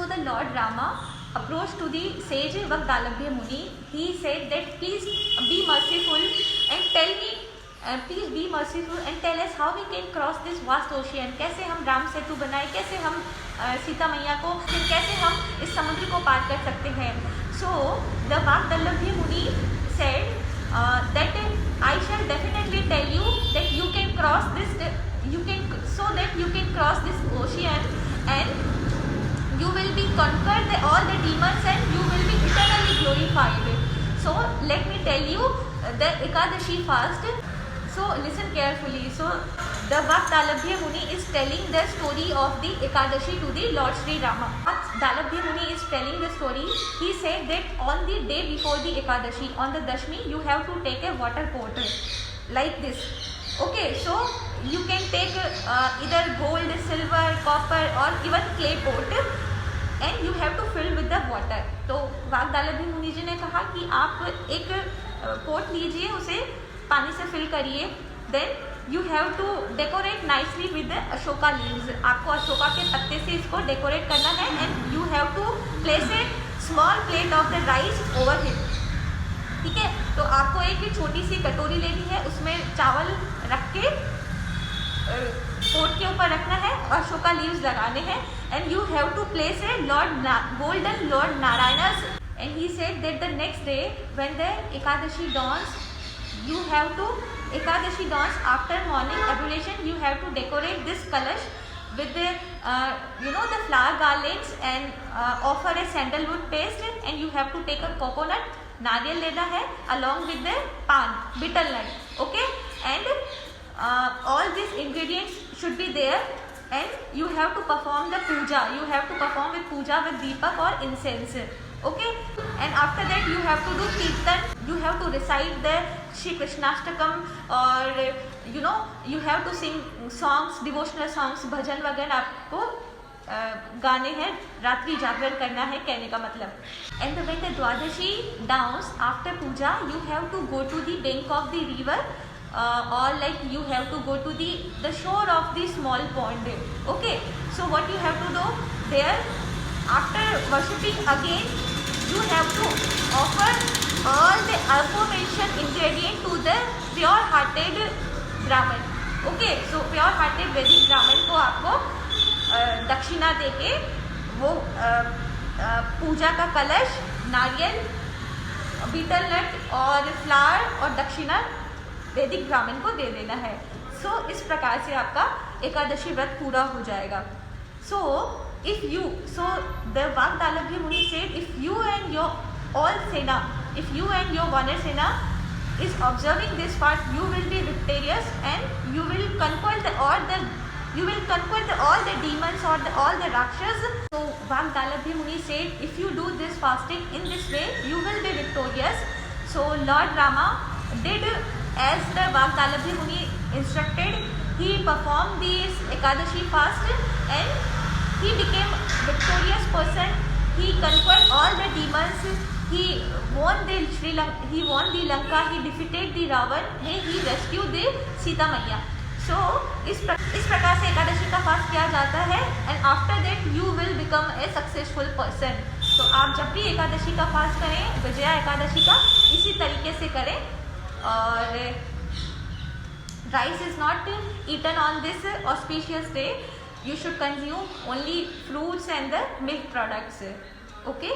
So the Lord Rama approached to the sage Vagdalabhya Muni. He said that please be merciful and tell me, please be merciful and tell us how we can cross this vast ocean. कैसे हम राम सेतु बनाए, कैसे हम सीता मैया को, कैसे हम इस समुद्र को पार कर सकते हैं. So the Vagdalabhya Muni said that I shall definitely tell you that you can cross this, so that you can cross this ocean and you will be conquered all the demons and you will be eternally glorified. So let me tell you the Ekadashi fast. So listen carefully. So the Vagdalabhya Muni is telling the story of the Ekadashi to the Lord Sri Rama. Vagdalabhya Muni is telling the story. He said that on the day before the Ekadashi, on the Dashmi, you have to take a water pot like this. Okay, so you can take either gold, silver, copper or even clay pot and you have to fill with the water. तो वागदालभ्य मुनि जी ने कहा कि आप एक pot लीजिए, उसे पानी से फिल करिए, then you have to decorate nicely with the Ashoka leaves. आपको अशोका के पत्ते से इसको डेकोरेट करना है and you have to place a small plate of the rice over it. ठीक है, तो आपको एक छोटी सी कटोरी लेनी है, उसमें चावल रख के पोट के ऊपर रखना है और अशोका लीव्स लगाने हैं and you have to place a golden Lord Narayana's. And he said that the next day when the Ekadashi dawns, after morning ablution, you have to decorate this kalash with the the flower garlands and offer a sandalwood paste, and you have to take a coconut, नारियल लेना है along with the pan, betel nut. Okay, and all these ingredients should be there and you have to perform the puja. You have to perform with puja with deepak or incense. Okay, and after that you have to do kirtan. You have to recite the Shri Krishnashtakam or you have to sing songs, devotional songs, bhajan वगैरह आपको गाने हैं, रात्रि जागरण करना है, कहने का मतलब. And when the Dwadashi dawns, after puja, you have to go to the bank of the river or like you have to go to the shore of the small pond. Okay, so what you have to do there, after worshipping again, you have to offer all the aforementioned ingredient to the pure-hearted Brahman. Okay, so pure-hearted Vedic Brahman को आपको दक्षिणा देके वो पूजा का कलश, नारियल, beetle नट और flower और दक्षिणा वैदिक ब्राह्मण को दे देना है. सो इस प्रकार से आपका एकादशी व्रत पूरा हो जाएगा. सो द वागदालभ्य मुनि said, if you and your all सेना, इफ यू एंड योर वानर सेना is observing this part, you will be victorious and you will conquer all the demons or all the rakshas. So Vagdalabhya Muni said, if you do this fasting in this way, you will be victorious. So Lord Rama did as the Vagdalabhya Muni instructed. He performed this Ekadashi fast and he became victorious person. He conquered all the demons. He won the Lanka. He defeated the Ravan. He rescued the Sita Maiya. So इस प्रकार से एकादशी का fast किया जाता है and after that you will become a successful person. तो आप जब भी एकादशी का फास्ट करें, विजया एकादशी का, इसी तरीके से करें. और rice is not eaten on this auspicious day. You should consume only fruits and the milk products. Okay.